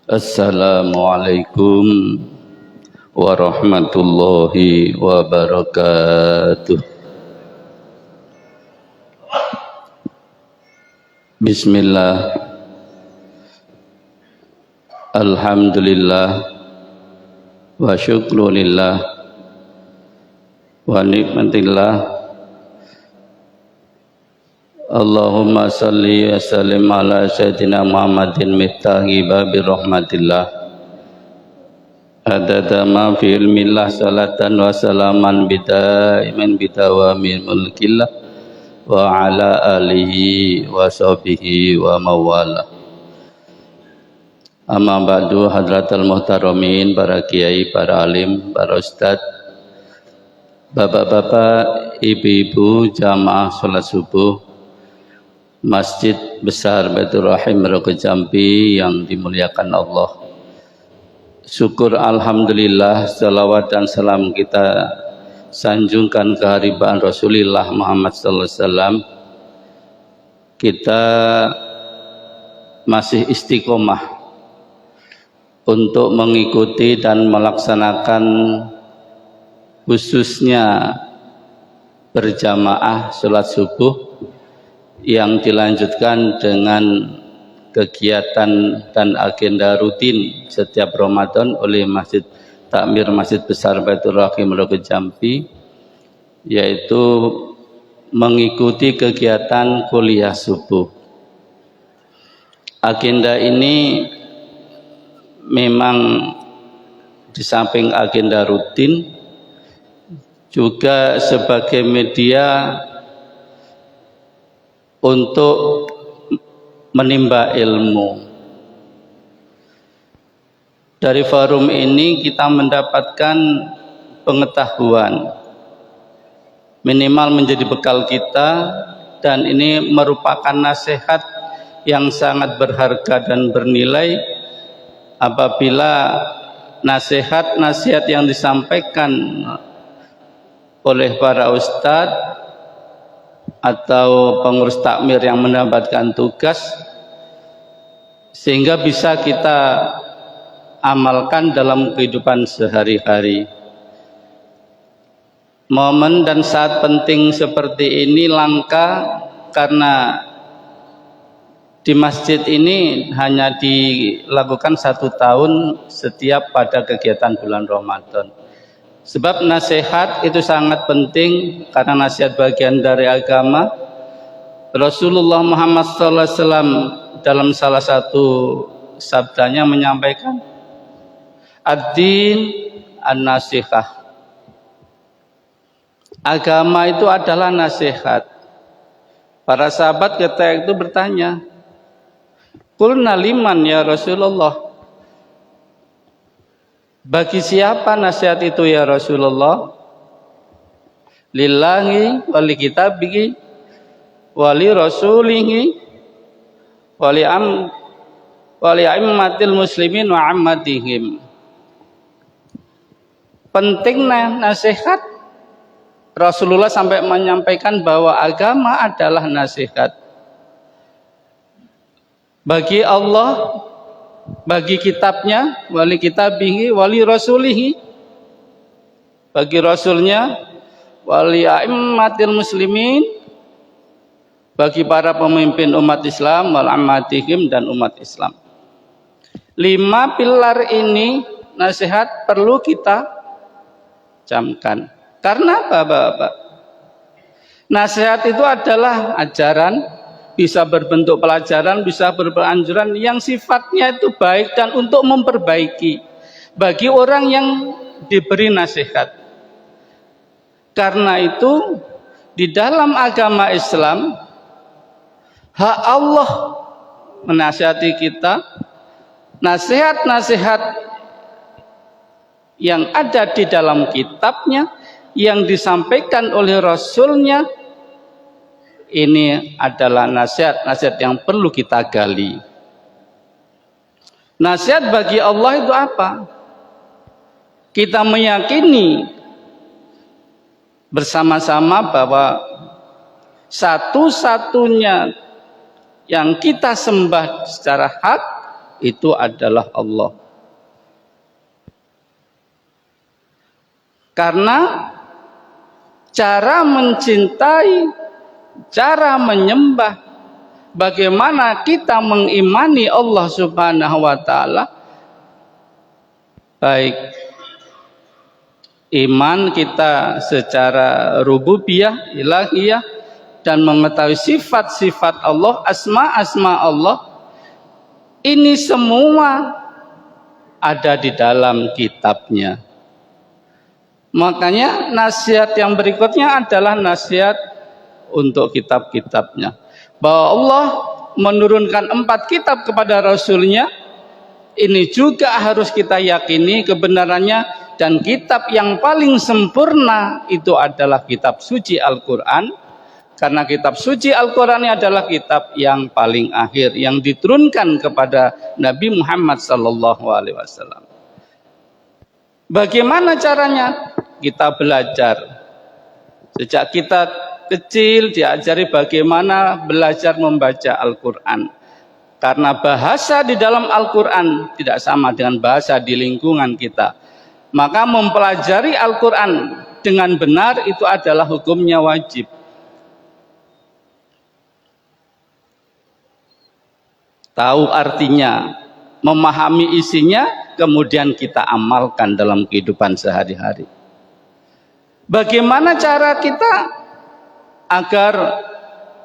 Assalamualaikum warahmatullahi wabarakatuh. Bismillah. Alhamdulillah wa syukrulillah wa nikmatillah. Allahumma salli wa sallim ala sayyidina Muhammadin miftahi babi rahmatillah adada ma fi ilmillah salatan wa salaman bidaiman bidawamil mulkillah wa ala alihi wa sahbihi wa mawala. Amma ba'du, hadratal muhtaramin, para kiai, para alim, para ustad, bapak-bapak, ibu-ibu, jamaah salat subuh Masjid Besar Baitur Rahim Merauke Jambi yang dimuliakan Allah. Syukur alhamdulillah, salawat dan salam kita sanjungkan keharibaan Rasulullah Muhammad sallallahu alaihi wasallam. Kita masih istiqomah untuk mengikuti dan melaksanakan khususnya berjamaah salat subuh yang dilanjutkan dengan kegiatan dan agenda rutin setiap Ramadan oleh Masjid Takmir Masjid Besar Baitur Rahim Merauke Jambi, yaitu mengikuti kegiatan kuliah subuh. Agenda ini memang di samping agenda rutin juga sebagai media untuk menimba ilmu. Dari forum ini kita mendapatkan pengetahuan, minimal menjadi bekal kita, dan ini merupakan nasihat yang sangat berharga dan bernilai apabila nasihat-nasihat yang disampaikan oleh para ustadz atau pengurus takmir yang mendapatkan tugas, sehingga bisa kita amalkan dalam kehidupan sehari-hari. Momen dan saat penting seperti ini langka karena di masjid ini hanya dilakukan 1 tahun setiap pada kegiatan bulan Ramadan. Sebab nasihat itu sangat penting karena nasihat bagian dari agama. Rasulullah Muhammad SAW dalam salah satu sabdanya menyampaikan, ad-din an-nasihah. Agama itu adalah nasihat. Para sahabat ketika itu bertanya, qulna liman ya Rasulullah? Bagi siapa nasihat itu ya Rasulullah? Lillahi wali kitabihi wali rasulihi wali ammatil muslimin wa ammatihim. Pentingnya nasihat, Rasulullah sampai menyampaikan bahwa agama adalah nasihat bagi Allah, bagi kitabnya, wali kitabihi, wali rasulihi, bagi rasulnya, wali a'immatil muslimin, bagi para pemimpin umat Islam, wal ammatihim, dan umat Islam. 5 pilar ini nasihat perlu kita camkan. Karena apa, Bapak? Nasihat itu adalah ajaran, bisa berbentuk pelajaran, bisa beranjuran yang sifatnya itu baik dan untuk memperbaiki bagi orang yang diberi nasihat. Karena itu di dalam agama Islam hak Allah menasihati kita. Nasihat-nasihat yang ada di dalam kitabnya, yang disampaikan oleh Rasulnya, ini adalah nasihat-nasihat yang perlu kita gali. Nasihat bagi Allah itu apa? Kita meyakini bersama-sama bahwa satu-satunya yang kita sembah secara hak itu adalah Allah. Karena cara mencintai, cara menyembah, bagaimana kita mengimani Allah Subhanahu wa taala, baik iman kita secara rububiyah, ilahiyah, dan mengetahui sifat-sifat Allah, asma-asma Allah, ini semua ada di dalam kitabnya. Makanya nasihat yang berikutnya adalah nasihat untuk kitab-kitabnya, bahwa Allah menurunkan 4 kitab kepada Rasulnya. Ini juga harus kita yakini kebenarannya, dan kitab yang paling sempurna itu adalah kitab suci Al-Quran, karena kitab suci Al-Quran ini adalah kitab yang paling akhir yang diturunkan kepada Nabi Muhammad SAW. Bagaimana caranya? Kita belajar. Sejak kita kecil diajari bagaimana belajar membaca Al-Quran. Karena bahasa di dalam Al-Quran tidak sama dengan bahasa di lingkungan kita. Maka mempelajari Al-Quran dengan benar itu adalah hukumnya wajib. Tahu artinya, memahami isinya, kemudian kita amalkan dalam kehidupan sehari-hari. Bagaimana cara kita agar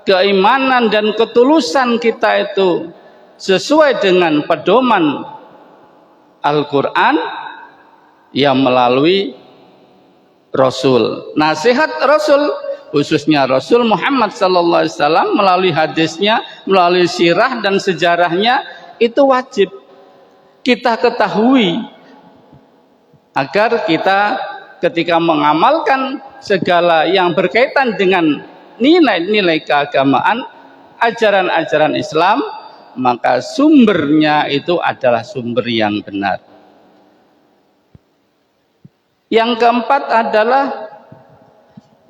keimanan dan ketulusan kita itu sesuai dengan pedoman Al-Quran? Ya, melalui Rasul, nasihat Rasul, khususnya Rasul Muhammad SAW, melalui hadisnya, melalui sirah dan sejarahnya, itu wajib kita ketahui agar kita ketika mengamalkan segala yang berkaitan dengan nilai-nilai keagamaan, ajaran-ajaran Islam, maka sumbernya itu adalah sumber yang benar. Yang keempat adalah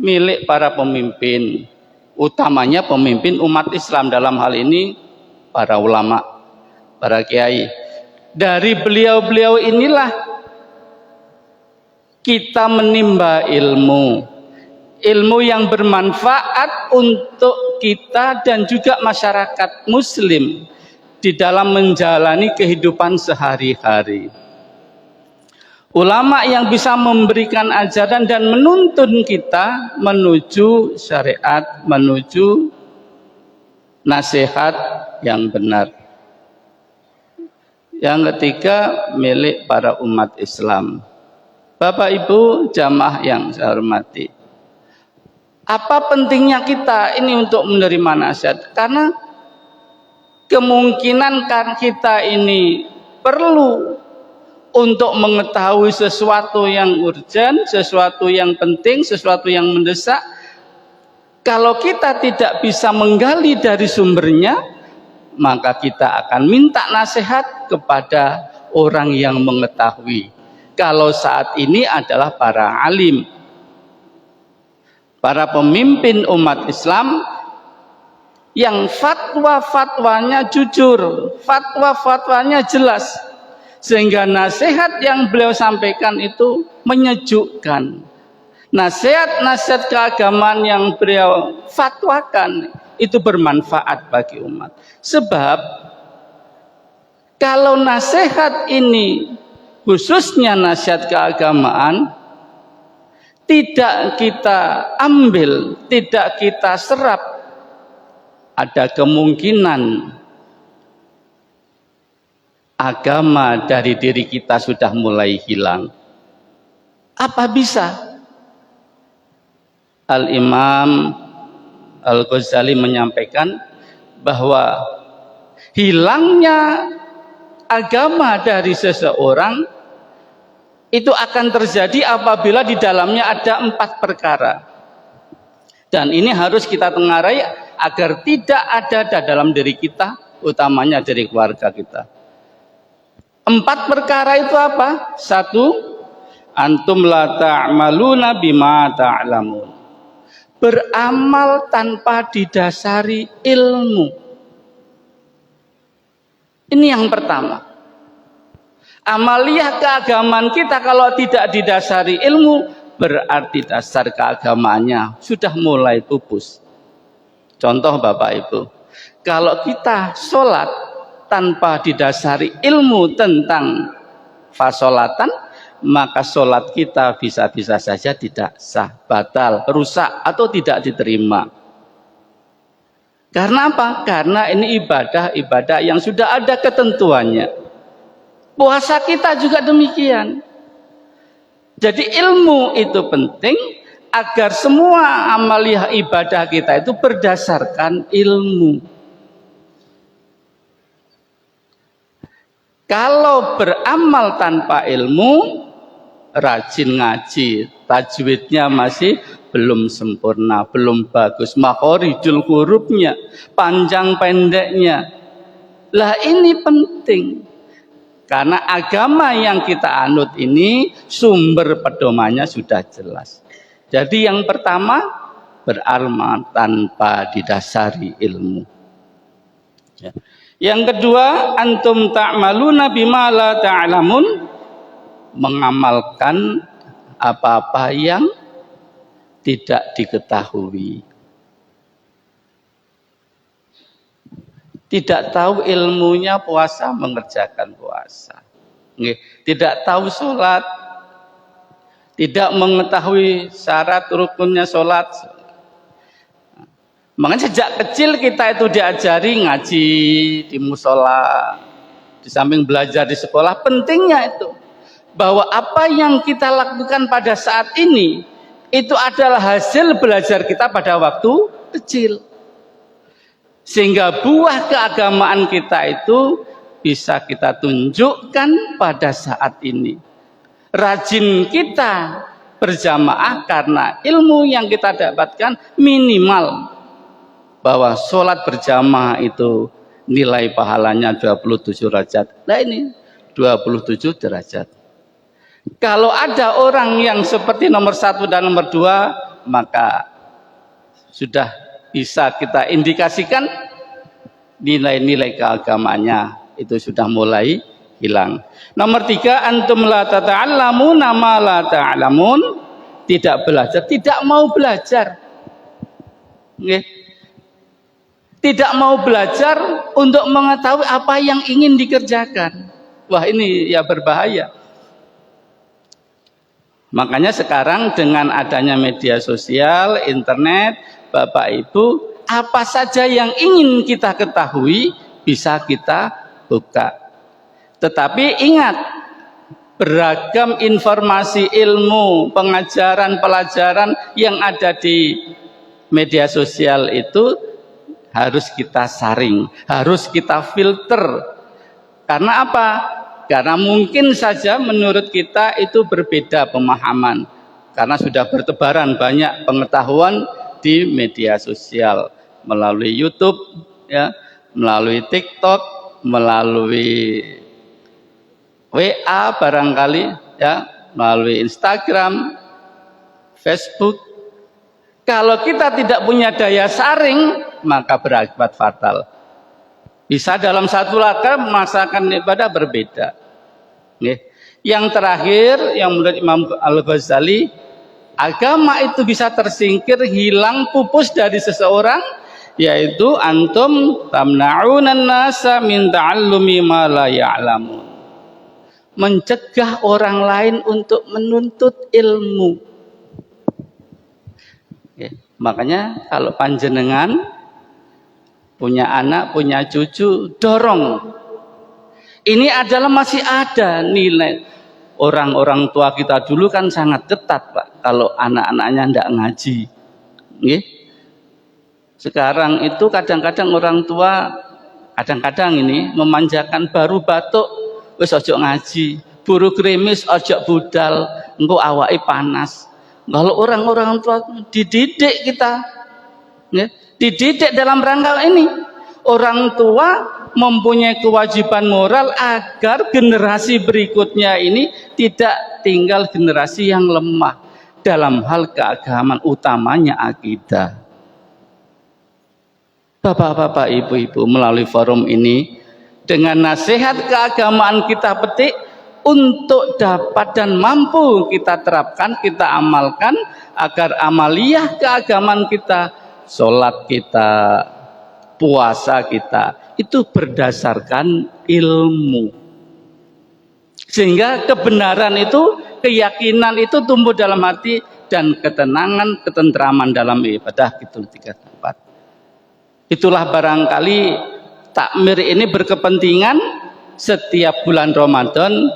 milik para pemimpin, utamanya pemimpin umat Islam, dalam hal ini para ulama, para kiai. Dari beliau-beliau inilah kita menimba ilmu yang bermanfaat untuk kita dan juga masyarakat muslim di dalam menjalani kehidupan sehari-hari. Ulama yang bisa memberikan ajaran dan menuntun kita menuju syariat, menuju nasihat yang benar. Yang ketiga, milik para umat Islam. Bapak Ibu jamaah yang saya hormati, apa pentingnya kita ini untuk menerima nasihat? Karena kemungkinan kan kita ini perlu untuk mengetahui sesuatu yang urgent, sesuatu yang penting, sesuatu yang mendesak. Kalau kita tidak bisa menggali dari sumbernya, maka kita akan minta nasihat kepada orang yang mengetahui. Kalau saat ini adalah para alim, para pemimpin umat Islam yang fatwa-fatwanya jujur, fatwa-fatwanya jelas, sehingga nasihat yang beliau sampaikan itu menyejukkan. Nasihat-nasihat keagamaan yang beliau fatwakan itu bermanfaat bagi umat. Sebab kalau nasihat ini, khususnya nasihat keagamaan, tidak kita ambil, tidak kita serap, ada kemungkinan agama dari diri kita sudah mulai hilang. Apa bisa? Al-Imam Al-Ghazali menyampaikan bahwa hilangnya agama dari seseorang itu akan terjadi apabila di dalamnya ada 4 perkara. Dan ini harus kita tengarai agar tidak ada dalam diri kita, utamanya dari keluarga kita. 4 perkara itu apa? 1, antum la ta'maluna bima ta'lamun. Beramal tanpa didasari ilmu. Ini yang pertama. Amaliyah keagamaan kita kalau tidak didasari ilmu, berarti dasar keagamaannya sudah mulai pupus. Contoh Bapak Ibu, kalau kita sholat tanpa didasari ilmu tentang fasolatan, maka sholat kita bisa-bisa saja tidak sah, batal, rusak, atau tidak diterima. Karena apa? Karena ini ibadah yang sudah ada ketentuannya. Puasa kita juga demikian. Jadi ilmu itu penting agar semua amaliyah ibadah kita itu berdasarkan ilmu. Kalau beramal tanpa ilmu, rajin ngaji, tajwidnya masih belum sempurna, belum bagus, makhorijul hurufnya, panjang pendeknya. Lah ini penting. Karena agama yang kita anut ini sumber pedomannya sudah jelas. Jadi yang pertama, beramal tanpa didasari ilmu. Ya. Yang kedua, antum ta'maluna bima la ta'lamun, mengamalkan apa-apa yang tidak diketahui. Tidak tahu ilmunya puasa, mengerjakan puasa. Tidak tahu sholat, tidak mengetahui syarat rukunnya sholat. Makanya sejak kecil kita itu diajari ngaji di musola, di samping belajar di sekolah. Pentingnya itu bahwa apa yang kita lakukan pada saat ini itu adalah hasil belajar kita pada waktu kecil. Sehingga buah keagamaan kita itu bisa kita tunjukkan pada saat ini. Rajin kita berjamaah karena ilmu yang kita dapatkan minimal bahwa sholat berjamaah itu nilai pahalanya 27 derajat. Nah ini 27 derajat. Kalau ada orang yang seperti nomor 1 dan nomor 2, maka sudah bisa kita indikasikan nilai-nilai keagamaannya itu sudah mulai hilang. Nomor 3, antum la tata'allamuna ma la ta'lamun, tidak belajar, tidak mau belajar. Tidak mau belajar untuk mengetahui apa yang ingin dikerjakan. Wah, ini ya berbahaya. Makanya sekarang dengan adanya media sosial, internet, Bapak Ibu, apa saja yang ingin kita ketahui bisa kita buka. Tetapi ingat, beragam informasi, ilmu, pengajaran, pelajaran yang ada di media sosial itu harus kita saring, harus kita filter. Karena apa? Karena mungkin saja menurut kita itu berbeda pemahaman. Karena sudah bertebaran banyak pengetahuan di media sosial, melalui YouTube, ya, melalui TikTok, melalui WA barangkali, ya, melalui Instagram, Facebook. Kalau kita tidak punya daya saring, maka berakibat fatal. Bisa dalam satu langkah merasakan ibadah berbeda. Yang terakhir, yang menurut Imam Al-Ghazali, agama itu bisa tersingkir, hilang, pupus dari seseorang, yaitu antum tamna'unan nasa min ta'allumi ma la ya'lamun, mencegah orang lain untuk menuntut ilmu. Makanya kalau panjenengan punya anak, punya cucu, dorong. Ini adalah masih ada nilai. Orang-orang tua kita dulu kan sangat ketat, Pak, kalau anak-anaknya tidak ngaji. Sekarang itu kadang-kadang orang tua kadang-kadang ini memanjakan, baru batuk wis ojo ngaji, buru gerimis ojo budal, engko awake panas. Kalau orang-orang tua dididik kita, dididik dalam rangka ini, orang tua mempunyai kewajiban moral agar generasi berikutnya ini tidak tinggal generasi yang lemah dalam hal keagamaan, utamanya akidah. Bapak-bapak, ibu-ibu, melalui forum ini dengan nasihat keagamaan kita petik untuk dapat dan mampu kita terapkan, kita amalkan agar amaliyah keagamaan kita, sholat kita, puasa kita itu berdasarkan ilmu, sehingga kebenaran itu, keyakinan itu tumbuh dalam hati dan ketenangan, ketentraman dalam ibadah. Itu 3 tempat. Itulah barangkali takmir ini berkepentingan setiap bulan Ramadan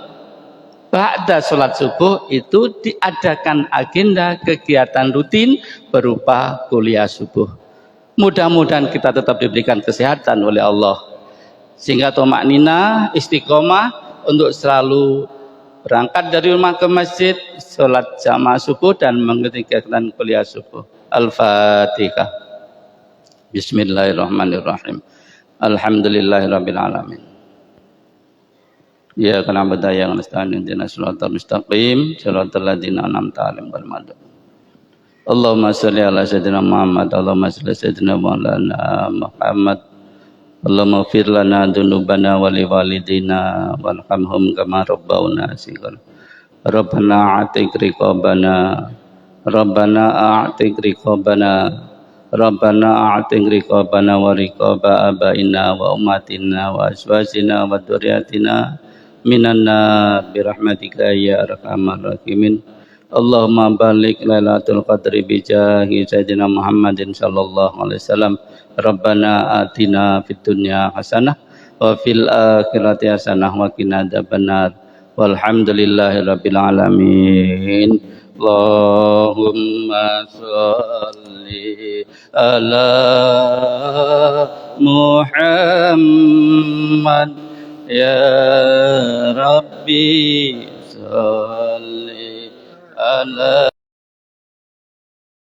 ba'da sholat subuh itu diadakan agenda kegiatan rutin berupa kuliah subuh. Mudah-mudahan kita tetap diberikan kesehatan oleh Allah sehingga tumakninah, istiqomah untuk selalu berangkat dari rumah ke masjid, sholat jamaah subuh dan mengikuti kegiatan kuliah subuh. Al-Fatihah. Bismillahirrahmanirrahim. Alhamdulillahirabbil alamin. Ya kana badaya nasta'in ihdinas siratal mustaqim siratal ladzina an'amta 'alaihim ghairil maghdubi. Allahumma shalli ala sayyidina Muhammad. Allahumma shalli ala sayyidina Muhammad. Allahumma ighfir lana dzunubana wa liwalidina warhamhum kama rabbawna shighara. Rabbana a'tik riqabana Rabbana a'tik riqabana wa riqaba abaina wa ummatina wa azwajina wa dzurriyyatina minan nar birahmatika ya arhamar rahimin. Allahumma baligh lailatul qadri bi jahi sayyidina Muhammadin sallallahu alaihi wasallam. Rabbana atina fid dunya hasanah wa fil akhirati hasanah wa qina adzabannar. Walhamdulillahirabbil alamin. Allahumma shalli ala Muhammad ya Rabbi shalli ala